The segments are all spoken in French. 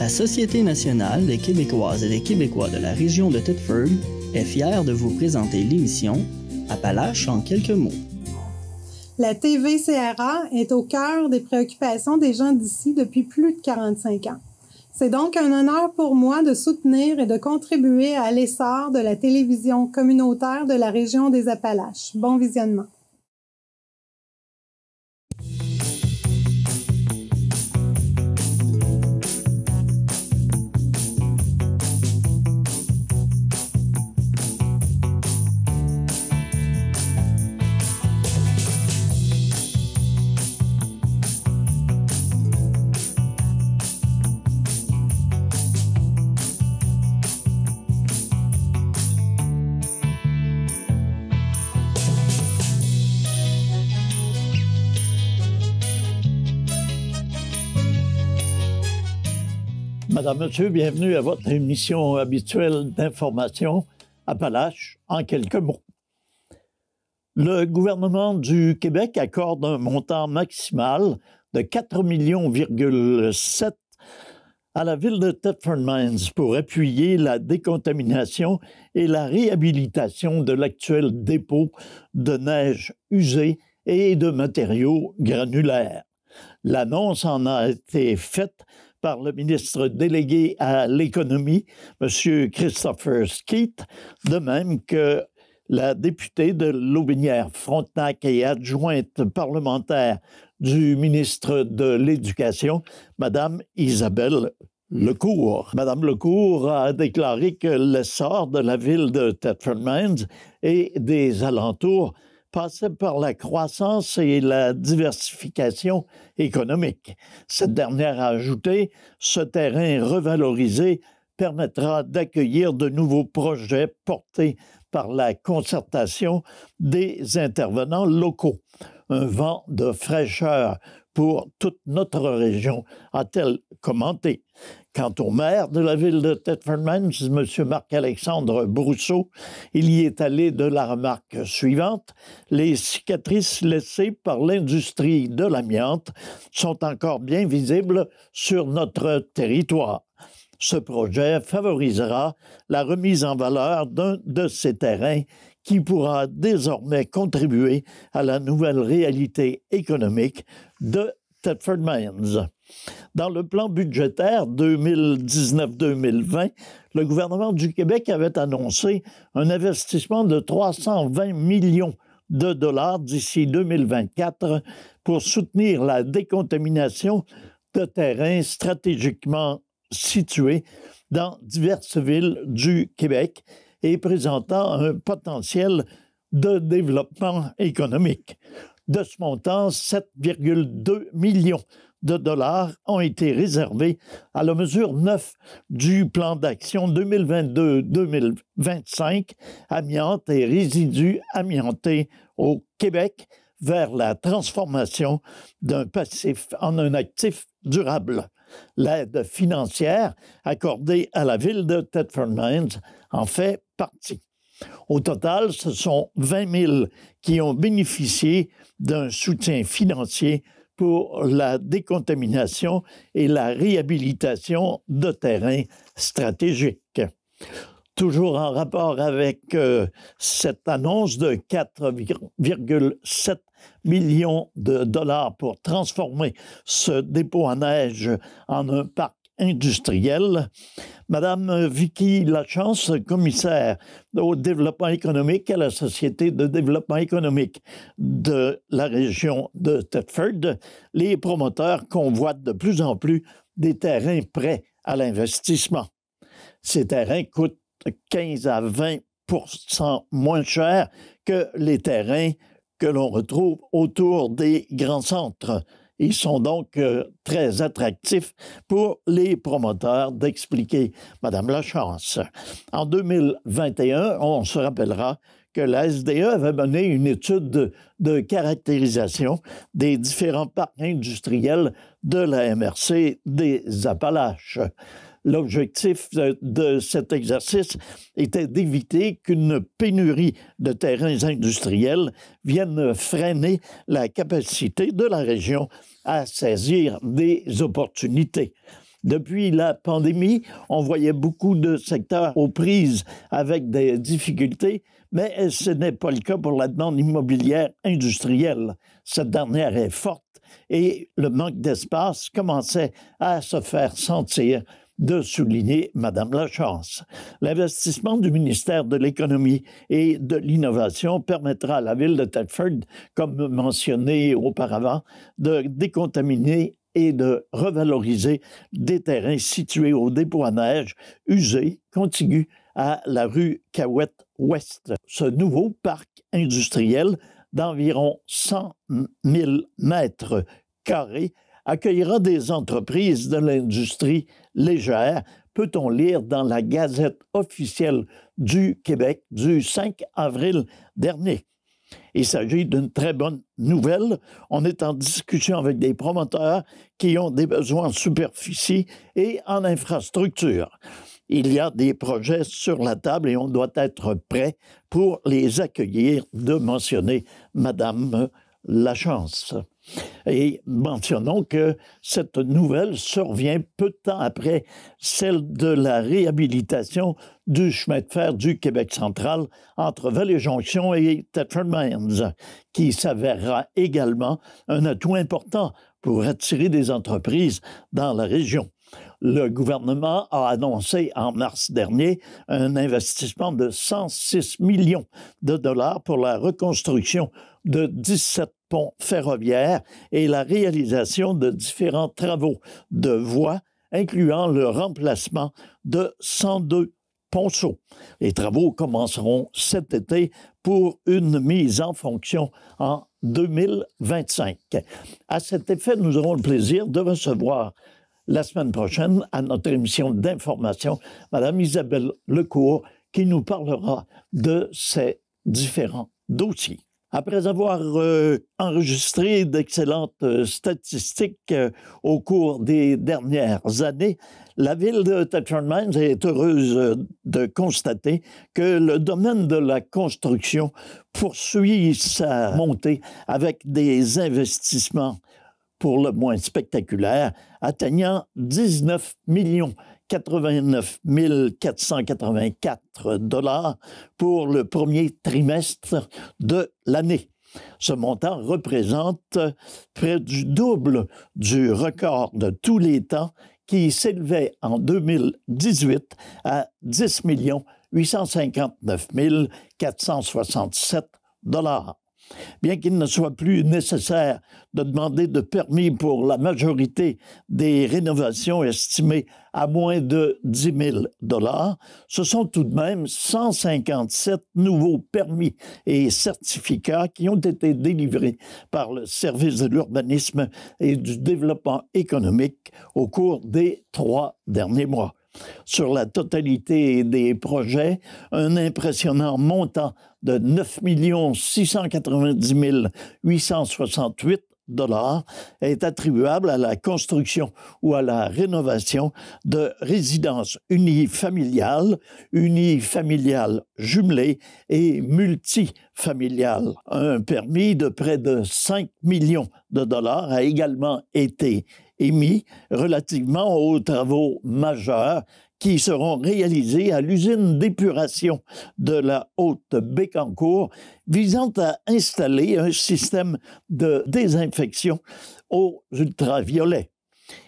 La Société nationale des Québécoises et des Québécois de la région de Thetford est fière de vous présenter l'émission Appalaches en quelques mots. La TVCRA est au cœur des préoccupations des gens d'ici depuis plus de 45 ans. C'est donc un honneur pour moi de soutenir et de contribuer à l'essor de la télévision communautaire de la région des Appalaches. Bon visionnement. Madame, Monsieur, bienvenue à votre émission habituelle d'information Appalaches en quelques mots. Le gouvernement du Québec accorde un montant maximal de 4,7 millions à la ville de Thetford Mines pour appuyer la décontamination et la réhabilitation de l'actuel dépôt de neige usée et de matériaux granulaires. L'annonce en a été faite par le ministre délégué à l'économie, M. Christopher Skeete, de même que la députée de Lotbinière-Frontenac et adjointe parlementaire du ministre de l'Éducation, Mme Isabelle Lecourt. Mme Lecourt a déclaré que l'essor de la ville de Thetford Mines et des alentours passait par la croissance et la diversification économique. Cette dernière a ajouté, ce terrain revalorisé permettra d'accueillir de nouveaux projets portés par la concertation des intervenants locaux. Un vent de fraîcheur pour toute notre région, a-t-elle commenté. Quant au maire de la ville de Thetford Mines, M. Marc-Alexandre Brousseau, il y est allé de la remarque suivante. Les cicatrices laissées par l'industrie de l'amiante sont encore bien visibles sur notre territoire. Ce projet favorisera la remise en valeur d'un de ces terrains qui pourra désormais contribuer à la nouvelle réalité économique de Thetford Mines. Dans le plan budgétaire 2019-2020, le gouvernement du Québec avait annoncé un investissement de 320 millions de dollars d'ici 2024 pour soutenir la décontamination de terrains stratégiquement situés dans diverses villes du Québec et présentant un potentiel de développement économique. De ce montant, 7,2 millions de dollars ont été réservés à la mesure 9 du plan d'action 2022-2025, amiante et résidus amiantés au Québec, vers la transformation d'un passif en un actif durable. L'aide financière accordée à la ville de Thetford Mines en fait partie. Au total, ce sont 20 000 qui ont bénéficié d'un soutien financier pour la décontamination et la réhabilitation de terrains stratégiques. Toujours en rapport avec cette annonce de 4,7 millions de dollars pour transformer ce dépôt en neige en un parc industriel, Madame Vicky Lachance, commissaire au développement économique à la Société de développement économique de la région de Thetford, les promoteurs convoitent de plus en plus des terrains prêts à l'investissement. Ces terrains coûtent 15 à 20 % moins cher que les terrains que l'on retrouve autour des grands centres. Ils sont donc très attractifs pour les promoteurs, d'expliquer Mme Lachance. En 2021, on se rappellera que la SDE avait mené une étude de caractérisation des différents parcs industriels de la MRC des Appalaches. L'objectif de cet exercice était d'éviter qu'une pénurie de terrains industriels vienne freiner la capacité de la région à saisir des opportunités. Depuis la pandémie, on voyait beaucoup de secteurs aux prises avec des difficultés, mais ce n'est pas le cas pour la demande immobilière industrielle. Cette dernière est forte et le manque d'espace commençait à se faire sentir, de souligner Mme Lachance. L'investissement du ministère de l'Économie et de l'Innovation permettra à la ville de Thetford, comme mentionné auparavant, de décontaminer et de revaloriser des terrains situés au dépôt à neige usés, contigus à la rue Cahouette-Ouest. Ce nouveau parc industriel d'environ 100 000 mètres carrés accueillera des entreprises de l'industrie légère, peut-on lire dans la Gazette officielle du Québec du 5 avril dernier. Il s'agit d'une très bonne nouvelle. On est en discussion avec des promoteurs qui ont des besoins en superficie et en infrastructure. Il y a des projets sur la table et on doit être prêt pour les accueillir, de mentionner Mme Lachance. Et mentionnons que cette nouvelle survient peu de temps après celle de la réhabilitation du chemin de fer du Québec central entre Vallée-Jonction et Thetford Mines, qui s'avérera également un atout important pour attirer des entreprises dans la région. Le gouvernement a annoncé en mars dernier un investissement de 106 millions de dollars pour la reconstruction de 17 ponts ferroviaires et la réalisation de différents travaux de voies, incluant le remplacement de 102 ponceaux. Les travaux commenceront cet été pour une mise en fonction en 2025. À cet effet, nous aurons le plaisir de recevoir la semaine prochaine, à notre émission d'information, Mme Isabelle Lecourt, qui nous parlera de ces différents dossiers. Après avoir enregistré d'excellentes statistiques au cours des dernières années, la ville de Thetford Mines est heureuse de constater que le domaine de la construction poursuit sa montée avec des investissements pour le moins spectaculaires, atteignant 19 89 484 $ pour le premier trimestre de l'année. Ce montant représente près du double du record de tous les temps qui s'élevait en 2018 à 10 859 467 $. Bien qu'il ne soit plus nécessaire de demander de permis pour la majorité des rénovations estimées à moins de 10 000 $, ce sont tout de même 157 nouveaux permis et certificats qui ont été délivrés par le service de l'urbanisme et du développement économique au cours des 3 derniers mois. Sur la totalité des projets, un impressionnant montant de 9 690 868 $ est attribuable à la construction ou à la rénovation de résidences unifamiliales, jumelées et multifamiliales. Un permis de près de 5 millions de $ a également été émis relativement aux travaux majeurs qui seront réalisés à l'usine d'épuration de la Haute-Bécancour visant à installer un système de désinfection aux ultraviolets.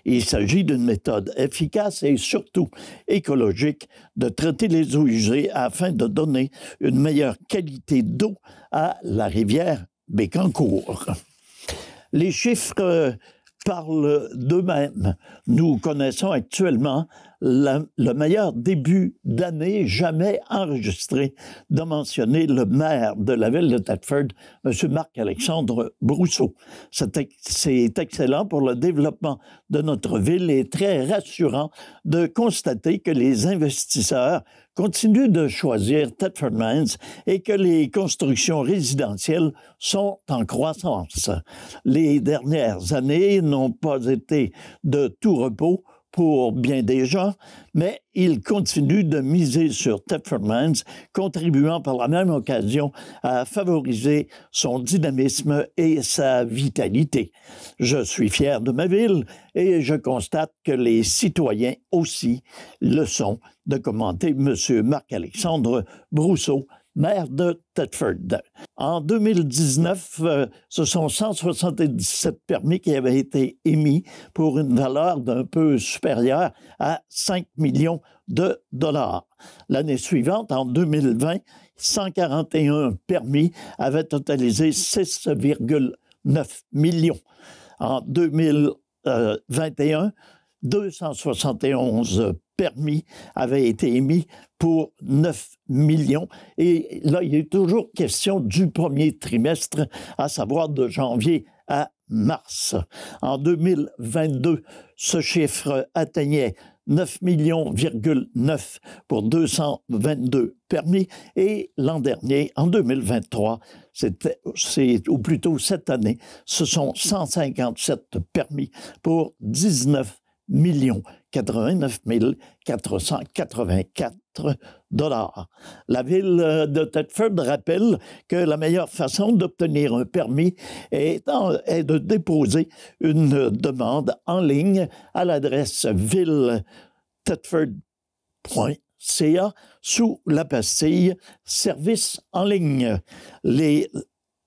Il s'agit d'une méthode efficace et surtout écologique de traiter les eaux usées afin de donner une meilleure qualité d'eau à la rivière Bécancour. Les chiffres parlent d'eux-mêmes. Nous connaissons actuellement le meilleur début d'année jamais enregistré, de mentionner le maire de la ville de Thetford, M. Marc-Alexandre Brousseau. C'est excellent pour le développement de notre ville et très rassurant de constater que les investisseurs continuent de choisir Thetford Mines et que les constructions résidentielles sont en croissance. Les dernières années n'ont pas été de tout repos pour bien des gens, mais il continue de miser sur Thetford Mines, contribuant par la même occasion à favoriser son dynamisme et sa vitalité. Je suis fier de ma ville et je constate que les citoyens aussi le sont, de commenter M. Marc-Alexandre Brousseau, maire de Thetford. En 2019, ce sont 177 permis qui avaient été émis pour une valeur d'un peu supérieure à 5 millions de dollars. L'année suivante, en 2020, 141 permis avaient totalisé 6,9 millions. En 2021, 271 permis avaient été émis pour 9 millions. Et là, il est toujours question du premier trimestre, à savoir de janvier à mars. En 2022, ce chiffre atteignait 9,9 millions pour 222 permis. Et l'an dernier, en 2023, ou plutôt cette année, ce sont 157 permis pour 19 89 484 dollars. La ville de Thetford rappelle que la meilleure façon d'obtenir un permis est de déposer une demande en ligne à l'adresse ville-thetford.ca sous la pastille « Service en ligne ». Les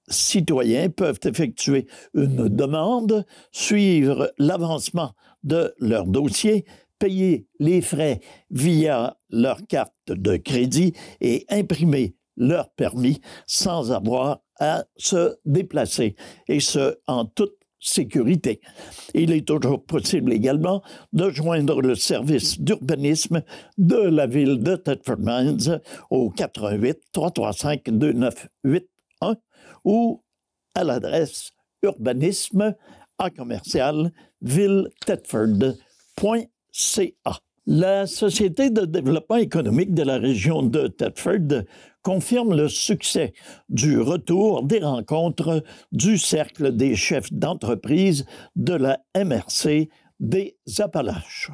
citoyens peuvent effectuer une demande, suivre l'avancement de leur dossier, payer les frais via leur carte de crédit et imprimer leur permis sans avoir à se déplacer, et ce, en toute sécurité. Il est toujours possible également de joindre le service d'urbanisme de la ville de Thetford Mines au 88-335-2981 ou à l'adresse urbanisme@ville-thetford.ca. La Société de développement économique de la région de Thetford confirme le succès du retour des rencontres du Cercle des chefs d'entreprise de la MRC des Appalaches.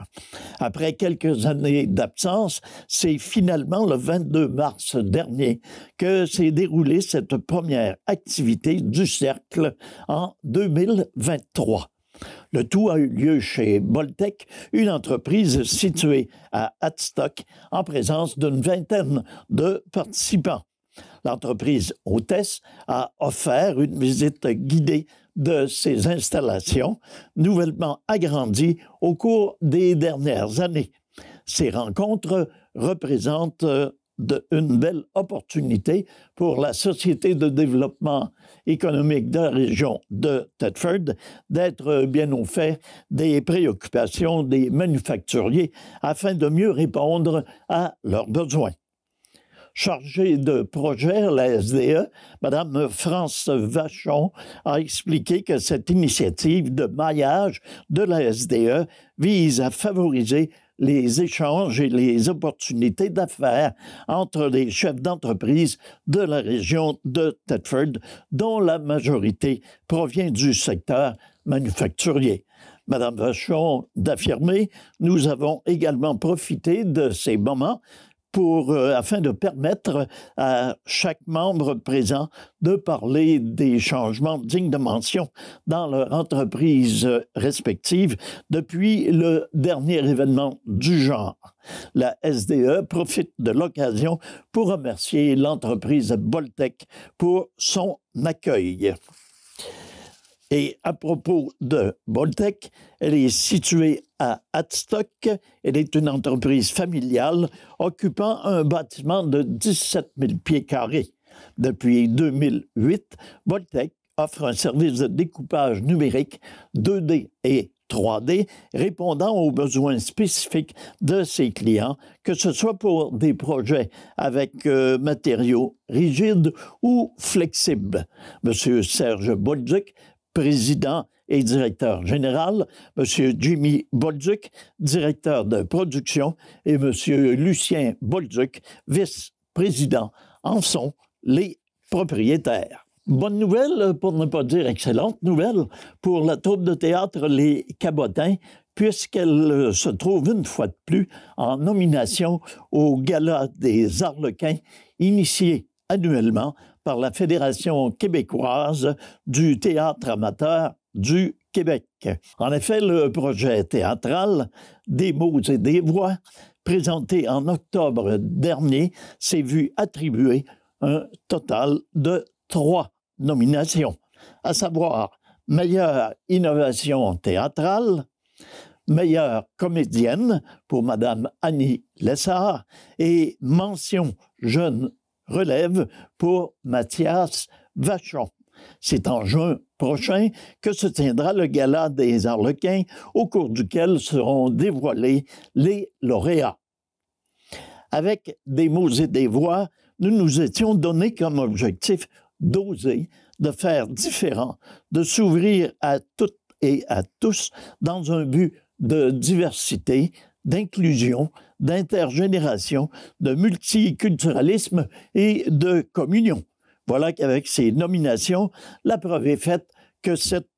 Après quelques années d'absence, c'est finalement le 22 mars dernier que s'est déroulée cette première activité du Cercle en 2023. Le tout a eu lieu chez Boltec, une entreprise située à Hadstock, en présence d'une vingtaine de participants. L'entreprise hôtesse a offert une visite guidée de ses installations, nouvellement agrandies au cours des dernières années. Ces rencontres représentent une belle opportunité pour la Société de développement économique de la région de Thetford d'être bien au fait des préoccupations des manufacturiers afin de mieux répondre à leurs besoins. Chargée de projet à la SDE, Mme France Vachon a expliqué que cette initiative de maillage de la SDE vise à favoriser les échanges et les opportunités d'affaires entre les chefs d'entreprise de la région de Thetford, dont la majorité provient du secteur manufacturier. Mme Vachon d'affirmer « Nous avons également profité de ces moments afin de permettre à chaque membre présent de parler des changements dignes de mention dans leur entreprise respective depuis le dernier événement du genre. La SDE profite de l'occasion pour remercier l'entreprise Boltec pour son accueil. Et à propos de Boltec, elle est située à Hadstock. Elle est une entreprise familiale occupant un bâtiment de 17 000 pieds carrés. Depuis 2008, Boltec offre un service de découpage numérique 2D et 3D répondant aux besoins spécifiques de ses clients, que ce soit pour des projets avec matériaux rigides ou flexibles. M. Serge Bolduc, président et directeur général, M. Jimmy Bolduc, directeur de production, et M. Lucien Bolduc, vice-président, en sont les propriétaires. Bonne nouvelle, pour ne pas dire excellente nouvelle, pour la troupe de théâtre Les Cabotins, puisqu'elle se trouve une fois de plus en nomination au Gala des Arlequins, initié annuellement par la Fédération québécoise du théâtre amateur du Québec. En effet, le projet théâtral Des mots et des voix, présenté en octobre dernier, s'est vu attribuer un total de 3 nominations, à savoir meilleure innovation théâtrale, meilleure comédienne pour Mme Annie Lessard et mention jeune relève pour Mathias Vachon. C'est en juin prochain que se tiendra le Gala des Arlequins, au cours duquel seront dévoilés les lauréats. Avec Des mots et des voix, nous nous étions donné comme objectif d'oser, de faire différent, de s'ouvrir à toutes et à tous dans un but de diversité, d'inclusion, d'intergénération, de multiculturalisme et de communion. Voilà qu'avec ces nominations, la preuve est faite que cette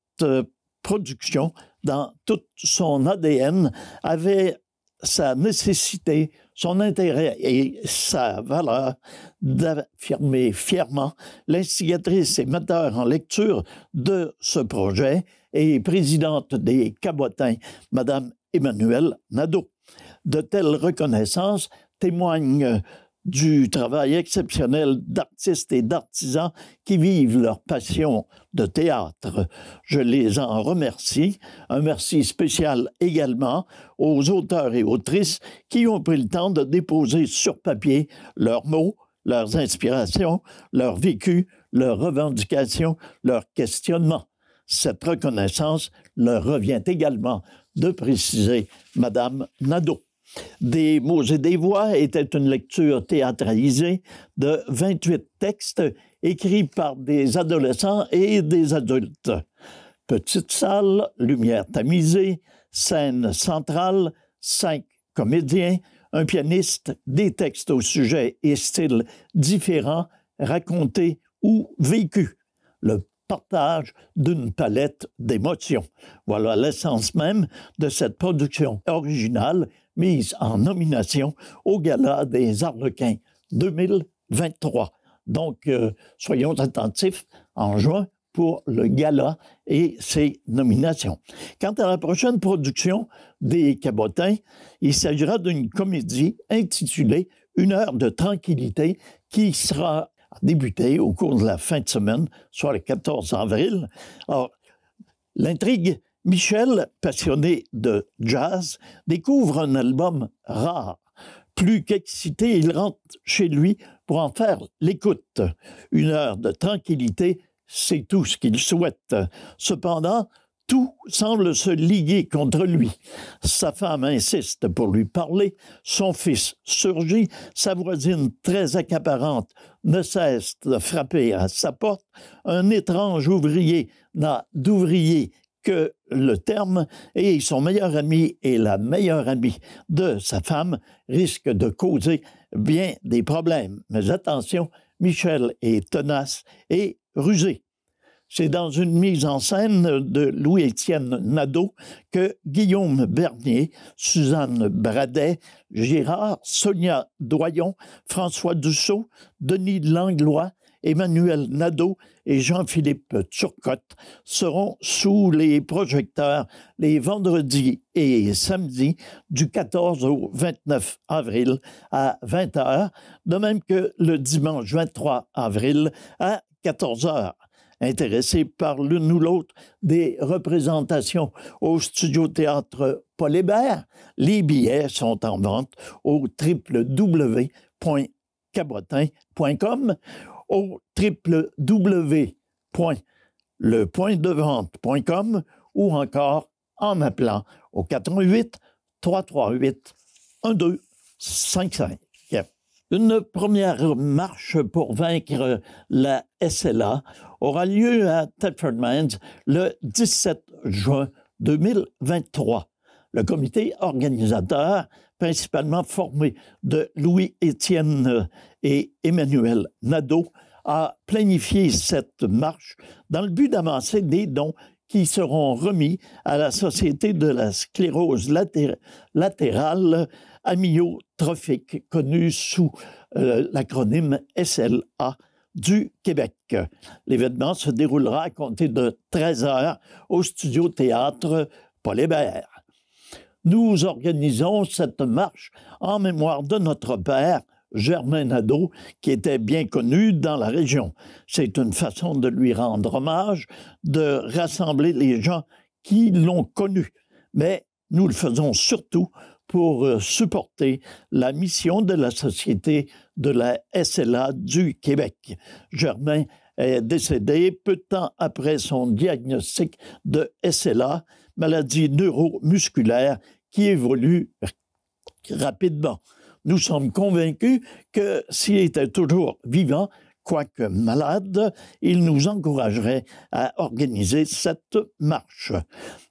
production, dans tout son ADN, avait sa nécessité, son intérêt et sa valeur d'affirmer fièrement l'instigatrice et metteur en lecture de ce projet et présidente des Cabotins, Mme Emmanuelle Nadeau. De telles reconnaissances témoignent du travail exceptionnel d'artistes et d'artisans qui vivent leur passion de théâtre. Je les en remercie. Un merci spécial également aux auteurs et autrices qui ont pris le temps de déposer sur papier leurs mots, leurs inspirations, leur vécu, leurs revendications, leurs questionnements. Cette reconnaissance leur revient également de préciser Mme Nadeau. Des mots et des voix était une lecture théâtralisée de 28 textes écrits par des adolescents et des adultes. Petite salle, lumière tamisée, scène centrale, 5 comédiens, un pianiste, des textes au sujet et style différents, racontés ou vécus. Le partage d'une palette d'émotions. Voilà l'essence même de cette production originale mise en nomination au Gala des Arlequins 2023. Donc, soyons attentifs en juin pour le gala et ses nominations. Quant à la prochaine production des Cabotins, il s'agira d'une comédie intitulée « Une heure de tranquillité » qui sera débutée au cours de la fin de semaine, soit le 14 avril. Alors, l'intrigue, Michel, passionné de jazz, découvre un album rare. Plus qu'excité, il rentre chez lui pour en faire l'écoute. Une heure de tranquillité, c'est tout ce qu'il souhaite. Cependant, tout semble se liguer contre lui. Sa femme insiste pour lui parler, son fils surgit, sa voisine très accaparante ne cesse de frapper à sa porte, un étrange ouvrier n'a d'ouvrier que le terme, et son meilleur ami et la meilleure amie de sa femme risquent de causer bien des problèmes. Mais attention, Michel est tenace et rusé. C'est dans une mise en scène de Louis-Étienne Nadeau que Guillaume Bernier, Suzanne Bradet, Girard, Sonia Doyon, François Dussault, Denis Langlois, Emmanuel Nadeau et Jean-Philippe Turcotte seront sous les projecteurs les vendredis et samedis du 14 au 29 avril à 20h, de même que le dimanche 23 avril à 14h. Intéressés par l'une ou l'autre des représentations au Studio Théâtre Paul Hébert, les billets sont en vente au www.cabotin.com, au www.lepointdevente.com ou encore en appelant au 88 338 1255. Une première marche pour vaincre la SLA aura lieu à Thetford Mines le 17 juin 2023. Le comité organisateur, principalement formé de Louis-Étienne et Emmanuel Nadeau, a planifié cette marche dans le but d'amasser des dons qui seront remis à la Société de la sclérose latérale amyotrophique, connue sous l'acronyme SLA du Québec. L'événement se déroulera à compter de 13h au Studio Théâtre Paul Hébert. Nous organisons cette marche en mémoire de notre père, Germain Nadeau, qui était bien connu dans la région. C'est une façon de lui rendre hommage, de rassembler les gens qui l'ont connu. Mais nous le faisons surtout pour supporter la mission de la Société de la SLA du Québec. Germain est décédé peu de temps après son diagnostic de SLA, maladie neuromusculaire qui évolue rapidement. Nous sommes convaincus que s'il était toujours vivant, quoique malade, il nous encouragerait à organiser cette marche.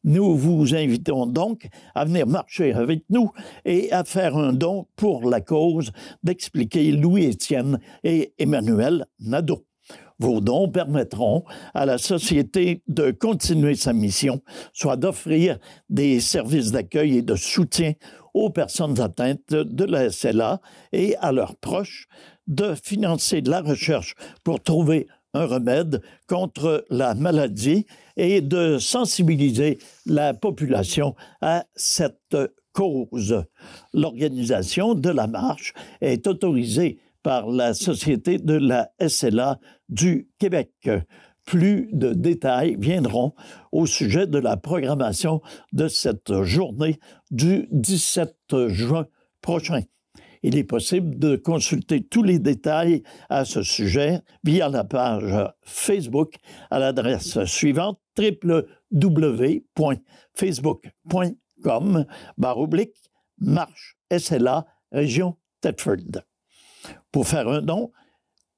Nous vous invitons donc à venir marcher avec nous et à faire un don pour la cause d'expliquer Louis-Étienne et Emmanuel Nadeau. Vos dons permettront à la Société de continuer sa mission, soit d'offrir des services d'accueil et de soutien aux personnes atteintes de la SLA et à leurs proches, de financer de la recherche pour trouver un remède contre la maladie et de sensibiliser la population à cette cause. L'organisation de la marche est autorisée par la Société de la SLA du Québec. Plus de détails viendront au sujet de la programmation de cette journée du 17 juin prochain. Il est possible de consulter tous les détails à ce sujet via la page Facebook à l'adresse suivante www.facebook.com/Marche SLA Région Thetford. Pour faire un don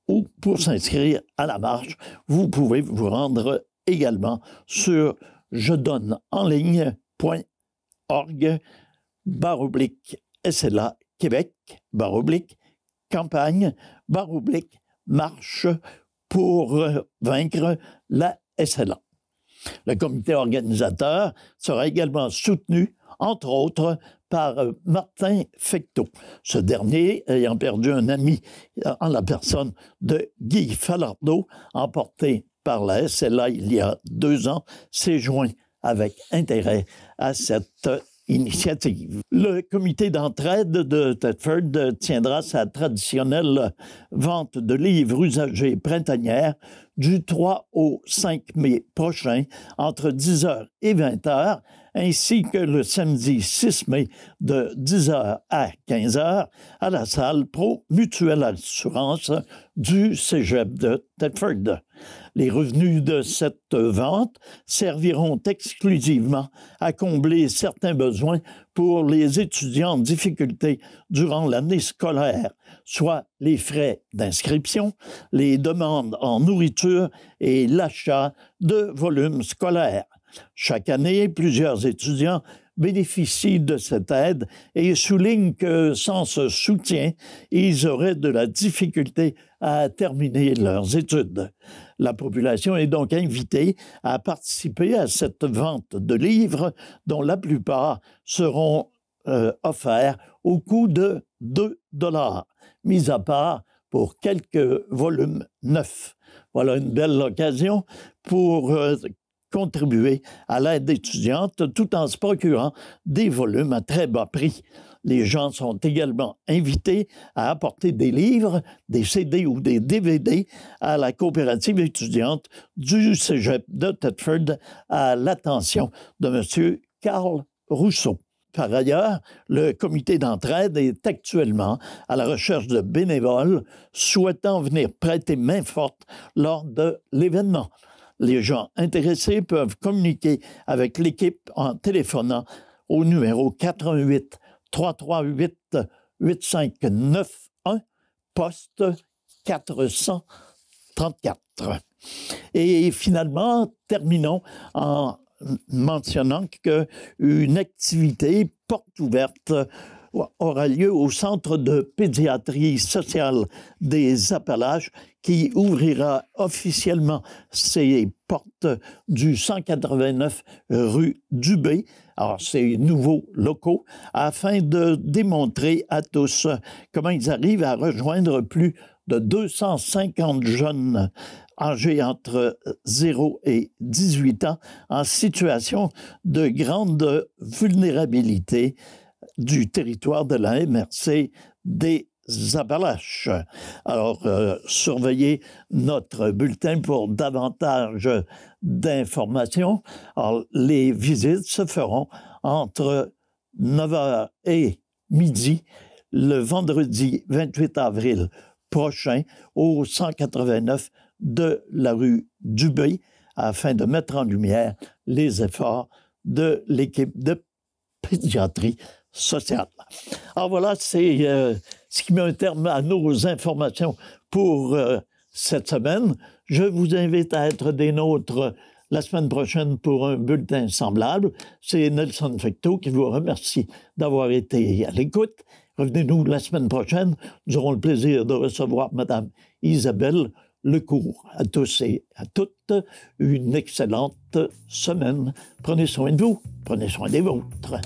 ou pour s'inscrire à la marche, vous pouvez vous rendre également sur jedonnesenligne.org/SLA Québec, campagne, marche pour vaincre la SLA. Le comité organisateur sera également soutenu, entre autres, par Martin Fecteau. Ce dernier, ayant perdu un ami en la personne de Guy Falardeau, emporté par la SLA il y a 2 ans, s'est joint avec intérêt à cette initiative. Le comité d'entraide de Thetford tiendra sa traditionnelle vente de livres usagés printanière du 3 au 5 mai prochain entre 10h et 20h, ainsi que le samedi 6 mai de 10h à 15h à la salle Pro Mutuelle Assurance du Cégep de Thetford. Les revenus de cette vente serviront exclusivement à combler certains besoins pour les étudiants en difficulté durant l'année scolaire, soit les frais d'inscription, les demandes en nourriture et l'achat de volumes scolaires. Chaque année, plusieurs étudiants bénéficient de cette aide et soulignent que sans ce soutien, ils auraient de la difficulté à terminer leurs études. La population est donc invitée à participer à cette vente de livres dont la plupart seront offerts au coût de 2 $, mis à part pour quelques volumes neufs. Voilà une belle occasion pour contribuer à l'aide étudiante tout en se procurant des volumes à très bas prix. Les gens sont également invités à apporter des livres, des CD ou des DVD à la coopérative étudiante du Cégep de Thetford à l'attention de M. Carl Rousseau. Par ailleurs, le comité d'entraide est actuellement à la recherche de bénévoles souhaitant venir prêter main forte lors de l'événement. Les gens intéressés peuvent communiquer avec l'équipe en téléphonant au numéro 88 338 8591, poste 434. Et finalement, terminons en mentionnant qu'une activité porte ouverte aura lieu au Centre de pédiatrie sociale des Appalaches qui ouvrira officiellement ses portes du 189 rue Dubé. Alors, ces nouveaux locaux, afin de démontrer à tous comment ils arrivent à rejoindre plus de 250 jeunes âgés entre 0 et 18 ans en situation de grande vulnérabilité du territoire de la MRC des Appalaches. Alors, surveillez notre bulletin pour davantage d'informations. Alors, les visites se feront entre 9h et midi le vendredi 28 avril prochain au 189 de la rue Dubé afin de mettre en lumière les efforts de l'équipe de pédiatrie sociale. Alors voilà, c'est ce qui met un terme à nos informations pour cette semaine. Je vous invite à être des nôtres la semaine prochaine pour un bulletin semblable. C'est Nelson Fecteau qui vous remercie d'avoir été à l'écoute. Revenez-nous la semaine prochaine. Nous aurons le plaisir de recevoir Mme Isabelle Lecourt. À tous et à toutes, une excellente semaine. Prenez soin de vous, prenez soin des vôtres.